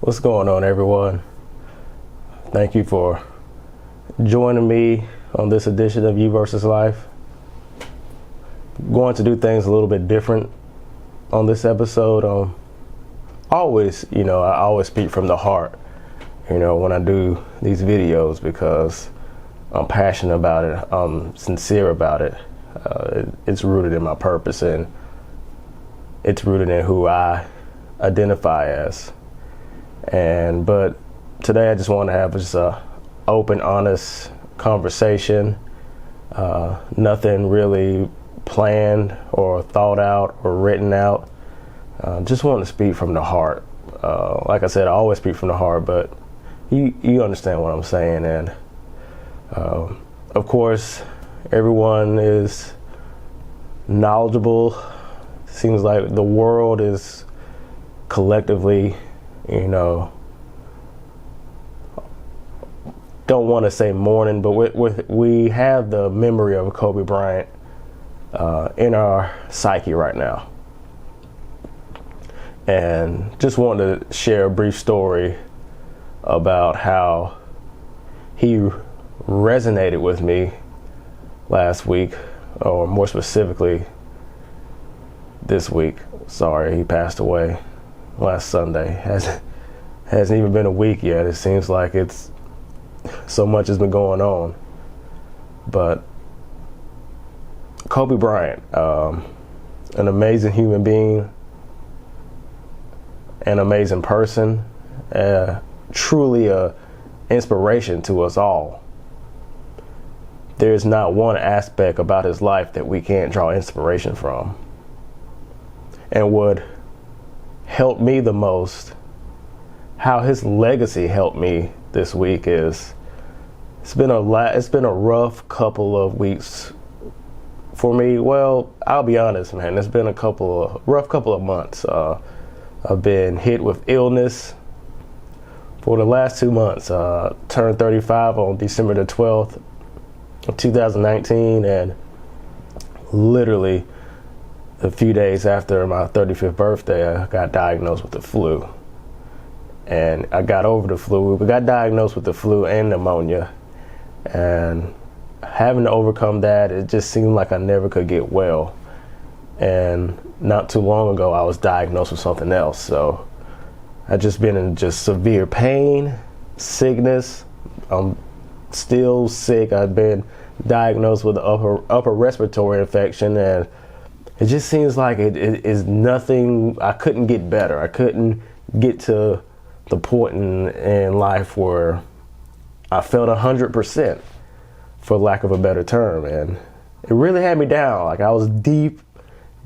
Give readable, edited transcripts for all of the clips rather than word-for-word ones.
What's going on, everyone? Thank you for joining me on this edition of You versus Life. I'm going to do things a little bit different on this episode. I always speak from the heart, when I do these videos because I'm passionate about it. I'm sincere about it. It's rooted in my purpose and it's rooted in who I identify as. But today I just want to have just a open, honest conversation. Nothing really planned or thought out or written out. Just want to speak from the heart. Like I said, I always speak from the heart, but you understand what I'm saying. And of course, everyone is knowledgeable. Seems like the world is collectively, don't want to say mourning, but we have the memory of Kobe Bryant in our psyche right now. And just wanted to share a brief story about how he resonated with me last week, or more specifically this week. Sorry, he passed away last Sunday. Hasn't even been a week yet. It seems like it's so much has been going on. But Kobe Bryant, an amazing human being, an amazing person, truly a inspiration to us all. There's not one aspect about his life that we can't draw inspiration from. And what helped me the most, how his legacy helped me this week, is it's been a rough couple of weeks for me. Well, I'll be honest, man. It's been a rough couple of months. I've been hit with illness for the last 2 months. Turned 35 on December the 12th of 2019, and literally a few days after my 35th birthday, I got diagnosed with the flu. And I got over the flu. We got diagnosed with the flu and pneumonia. And having to overcome that, it just seemed like I never could get well. And not too long ago, I was diagnosed with something else. So I've just been in just severe pain, sickness. I'm still sick. I've been diagnosed with an upper respiratory infection, and it just seems like it is nothing. I couldn't get better. I couldn't get to the point in life where I felt 100%, for lack of a better term. And it really had me down. Like, I was deep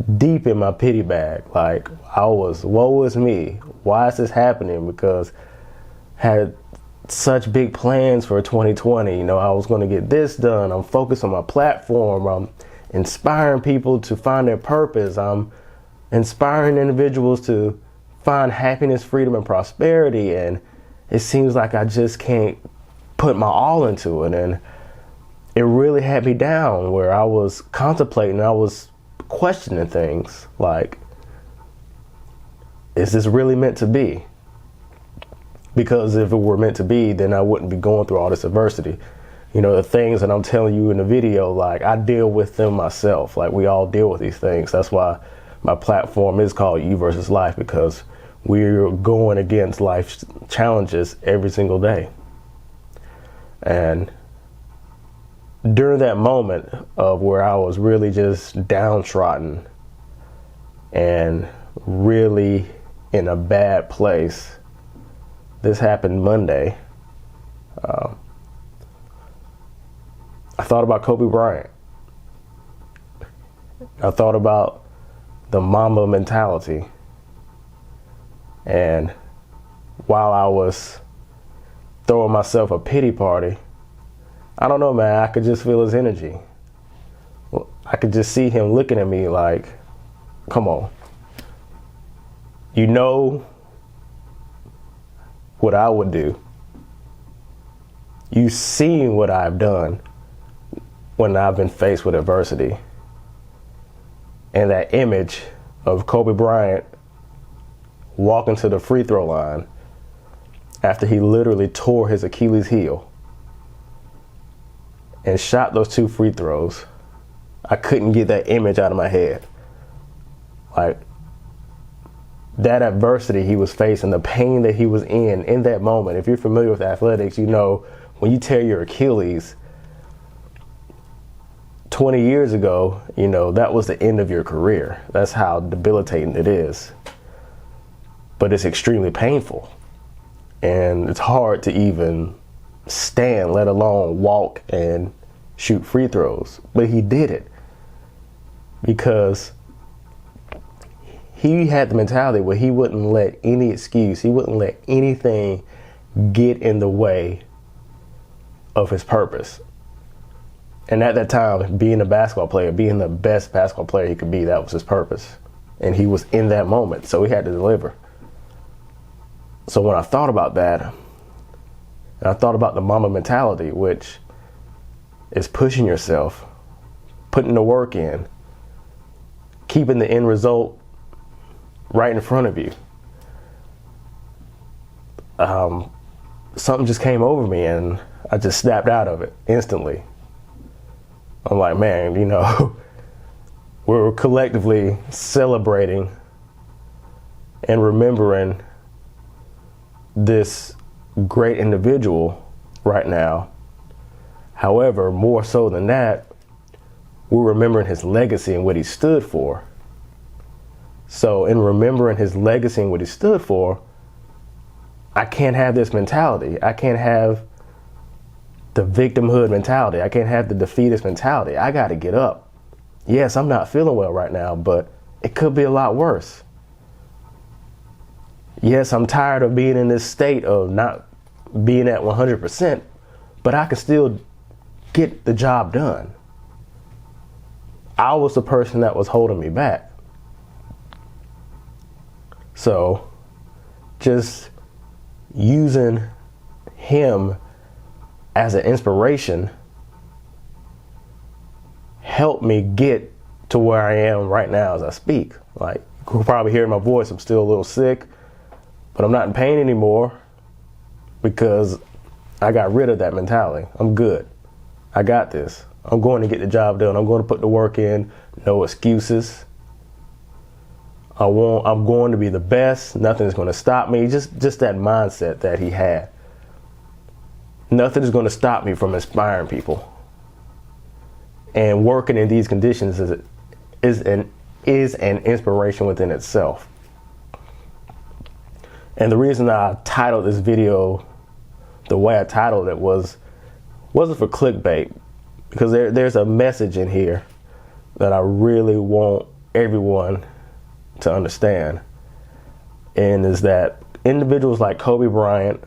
in my pity bag. Like, woe is me. Why is this happening? Because I had such big plans for 2020. I was going to get this done. I'm focused on my platform. I'm inspiring people to find their purpose. I'm inspiring individuals to find happiness, freedom, and prosperity. And it seems like I just can't put my all into it. And it really had me down, where I was contemplating, I was questioning things like, is this really meant to be? Because if it were meant to be, then I wouldn't be going through all this adversity. The things that I'm telling you in the video, like, I deal with them myself. Like, we all deal with these things. That's why my platform is called You versus Life, because we're going against life's challenges every single day. And during that moment of where I was really just downtrodden and really in a bad place, this happened Monday. I thought about Kobe Bryant. I thought about the Mamba mentality. And while I was throwing myself a pity party, I don't know, man, I could just feel his energy. I could just see him looking at me like, come on. You know what I would do. You've seen what I've done when I've been faced with adversity. And that image of Kobe Bryant walking to the free throw line after he literally tore his Achilles heel and shot those 2 free throws. I couldn't get that image out of my head. Like, that adversity he was facing, the pain that he was in that moment. If you're familiar with athletics, you know when you tear your Achilles 20 years ago, you know, that was the end of your career. That's how debilitating it is. But it's extremely painful. And it's hard to even stand, let alone walk and shoot free throws. But he did it because he had the mentality where he wouldn't let any excuse, he wouldn't let anything get in the way of his purpose. And at that time, being a basketball player, being the best basketball player he could be, that was his purpose. And he was in that moment, so he had to deliver. So when I thought about that, and I thought about the mama mentality, which is pushing yourself, putting the work in, keeping the end result right in front of you. Something just came over me and I just snapped out of it instantly. I'm like, man, you know, we're collectively celebrating and remembering this great individual right now. However, more so than that, we're remembering his legacy and what he stood for. So in remembering his legacy and what he stood for, I can't have this mentality. I can't have the victimhood mentality. I can't have the defeatist mentality. I got to get up. Yes, I'm not feeling well right now, but it could be a lot worse. Yes, I'm tired of being in this state of not being at 100%, but I can still get the job done. I was the person that was holding me back. So just using him as an inspiration helped me get to where I am right now as I speak. Like, you can probably hear my voice, I'm still a little sick, but I'm not in pain anymore because I got rid of that mentality. I'm good. I got this. I'm going to get the job done. I'm going to put the work in. No excuses. I'm going to be the best. Nothing's going to stop me. Just that mindset that he had. Nothing is going to stop me from inspiring people. And working in these conditions is an inspiration within itself. And the reason I titled this video the way I titled it wasn't for clickbait, because there's a message in here that I really want everyone to understand, and is that individuals like Kobe Bryant,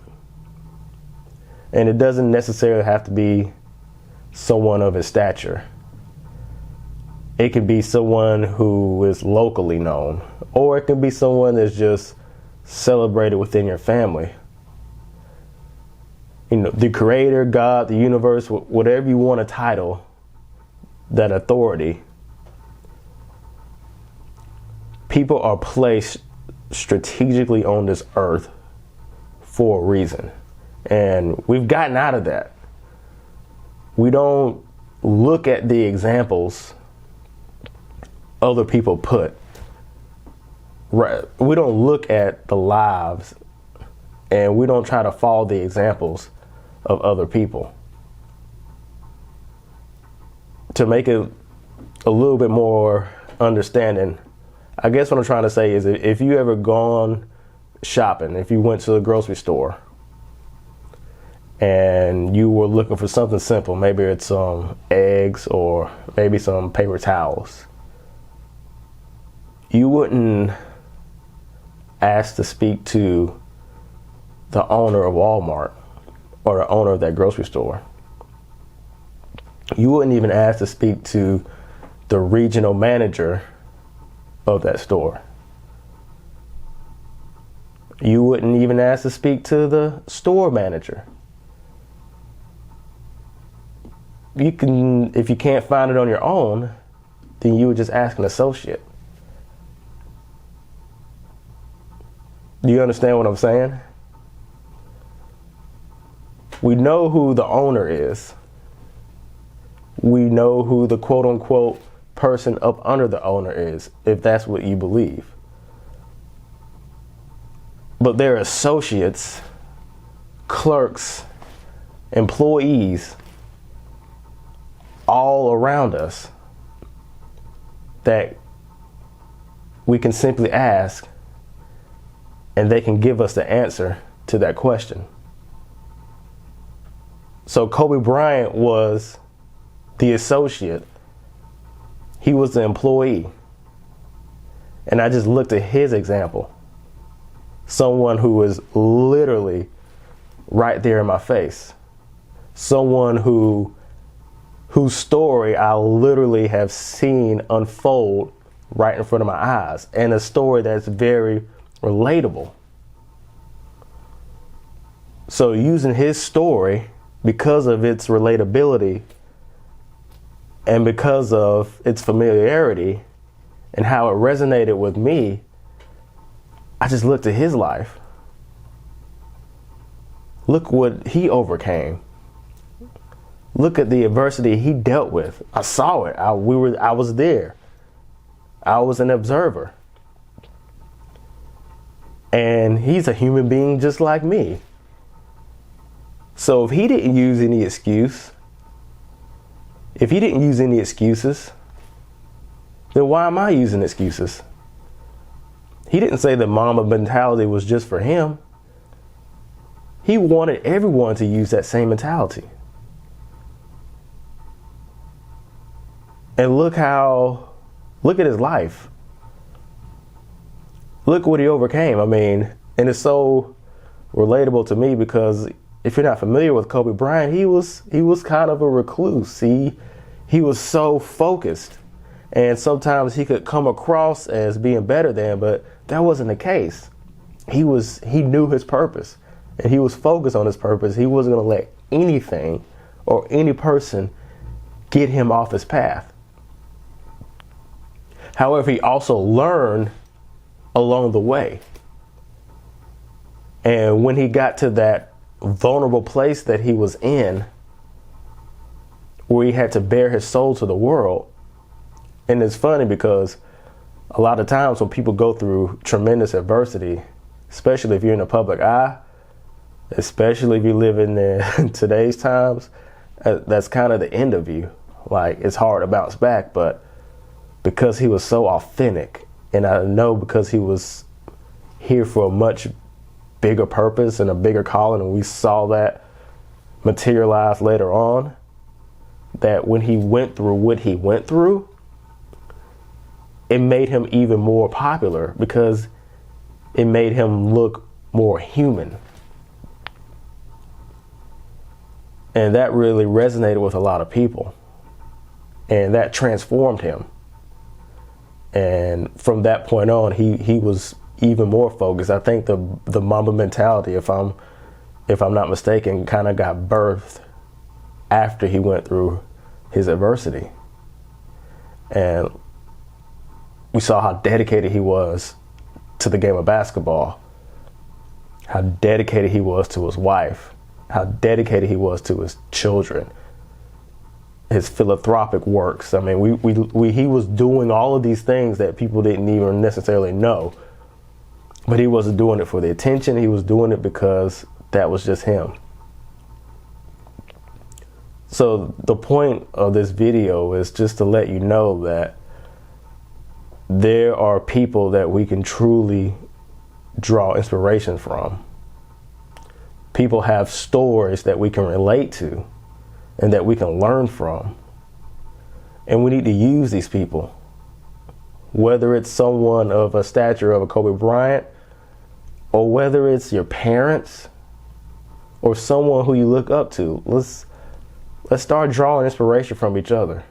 and it doesn't necessarily have to be someone of his stature. It can be someone who is locally known, or it can be someone that's just celebrated within your family. You know, the creator, God, the universe, whatever you want to title that authority, people are placed strategically on this earth for a reason. And we've gotten out of that. We don't look at the examples other people put. Right. We don't look at the lives, and we don't try to follow the examples of other people. To make it a little bit more understanding, I guess what I'm trying to say is, if you ever gone shopping, if you went to the grocery store and you were looking for something simple, maybe it's some eggs or maybe some paper towels, you wouldn't ask to speak to the owner of Walmart or the owner of that grocery store. You wouldn't even ask to speak to the regional manager of that store. You wouldn't even ask to speak to the store manager. You can, if you can't find it on your own, then you would just ask an associate. Do you understand what I'm saying? We know who the owner is. We know who the quote unquote person up under the owner is, if that's what you believe. But their associates, clerks, employees, all around us that we can simply ask and they can give us the answer to that question. So Kobe Bryant was the associate. He was the employee. And I just looked at his example. Someone who was literally right there in my face. Someone whose story I literally have seen unfold right in front of my eyes, and a story that's very relatable. So using his story, because of its relatability and because of its familiarity and how it resonated with me, I just looked at his life. Look what he overcame. Look at the adversity he dealt with. I saw it. I was there. I was an observer. And he's a human being just like me. So if he didn't use any excuse, if he didn't use any excuses, then why am I using excuses? He didn't say that Mamba mentality was just for him. He wanted everyone to use that same mentality. And look at his life. Look what he overcame. I mean, and it's so relatable to me because if you're not familiar with Kobe Bryant, he was kind of a recluse. He was so focused, and sometimes he could come across as being better than, but that wasn't the case. He knew his purpose, and he was focused on his purpose. He wasn't going to let anything or any person get him off his path. However, he also learned along the way. And when he got to that vulnerable place that he was in, where he had to bare his soul to the world, and it's funny because a lot of times when people go through tremendous adversity, especially if you're in the public eye, especially if you live in today's times, that's kind of the end of you. Like, it's hard to bounce back, but because he was so authentic, and I know because he was here for a much bigger purpose and a bigger calling, and we saw that materialize later on, that when he went through what he went through, it made him even more popular because it made him look more human. And that really resonated with a lot of people, and that transformed him. And from that point on, he was even more focused. I think the Mamba mentality, if I'm not mistaken, kind of got birthed after he went through his adversity. And we saw how dedicated he was to the game of basketball, how dedicated he was to his wife, how dedicated he was to his children, his philanthropic works. I mean, he was doing all of these things that people didn't even necessarily know, but he wasn't doing it for the attention. He was doing it because that was just him. So the point of this video is just to let you know that there are people that we can truly draw inspiration from. People have stories that we can relate to and that we can learn from. And we need to use these people. Whether it's someone of a stature of a Kobe Bryant, or whether it's your parents, or someone who you look up to. Let's start drawing inspiration from each other.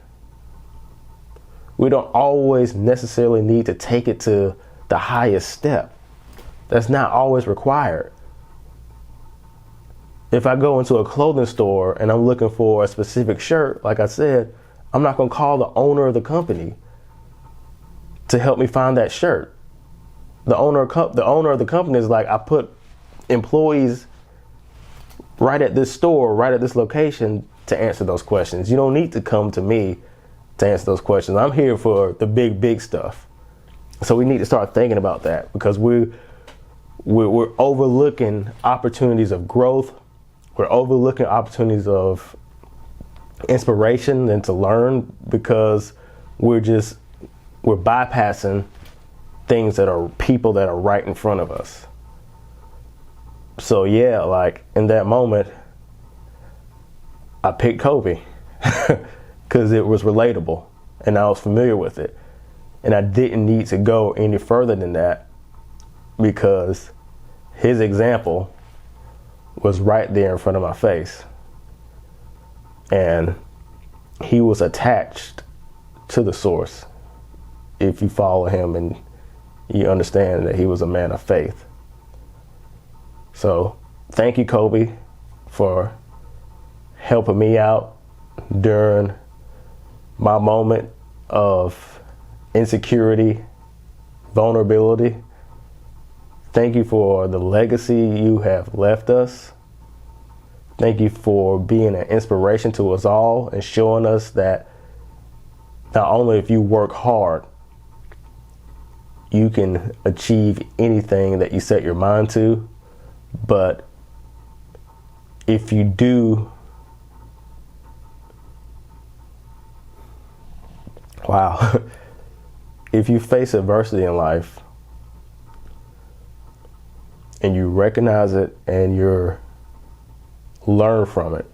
We don't always necessarily need to take it to the highest step. That's not always required. If I go into a clothing store and I'm looking for a specific shirt, like I said, I'm not going to call the owner of the company to help me find that shirt. The owner of the company is like, I put employees right at this store, right at this location to answer those questions. You don't need to come to me to answer those questions. I'm here for the big stuff. So we need to start thinking about that, because we're overlooking opportunities of growth. We're overlooking opportunities of inspiration and to learn, because we're bypassing things that are people that are right in front of us. So yeah, like in that moment, I picked Kobe because it was relatable and I was familiar with it. And I didn't need to go any further than that, because his example was right there in front of my face. And he was attached to the source. If you follow him and you understand that he was a man of faith. So thank you, Kobe, for helping me out during my moment of insecurity, vulnerability. Thank you for the legacy you have left us. Thank you for being an inspiration to us all and showing us that not only if you work hard, you can achieve anything that you set your mind to, but if you do, if you face adversity in life and you recognize it and you learn from it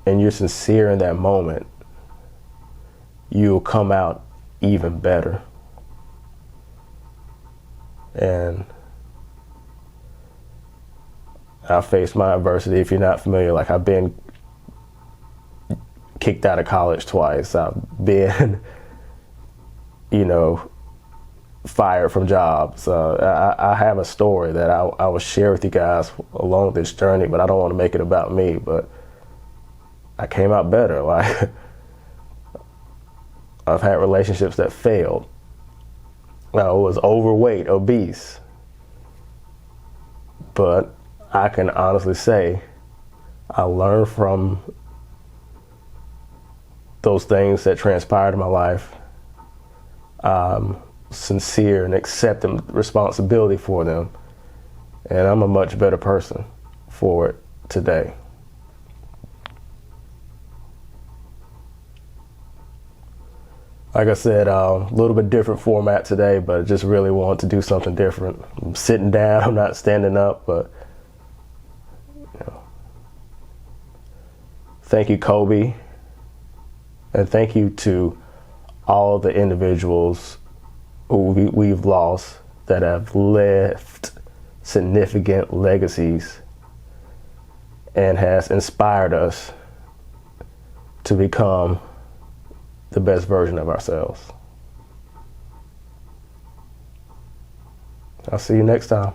and you're sincere in that moment, you'll come out even better. And I faced my adversity. If you're not familiar, like, I've been kicked out of college twice. I've been, fired from jobs. I have a story that I will share with you guys along this journey, but I don't want to make it about me. But I came out better. Like, I've had relationships that failed. I was overweight, obese. But I can honestly say I learned from those things that transpired in my life. I'm sincere and accepting responsibility for them. And I'm a much better person for it today. Like I said, a little bit different format today, but I just really want to do something different. I'm sitting down, I'm not standing up, but thank you, Kobe, and thank you to all the individuals who we've lost that have left significant legacies and has inspired us to become the best version of ourselves. I'll see you next time.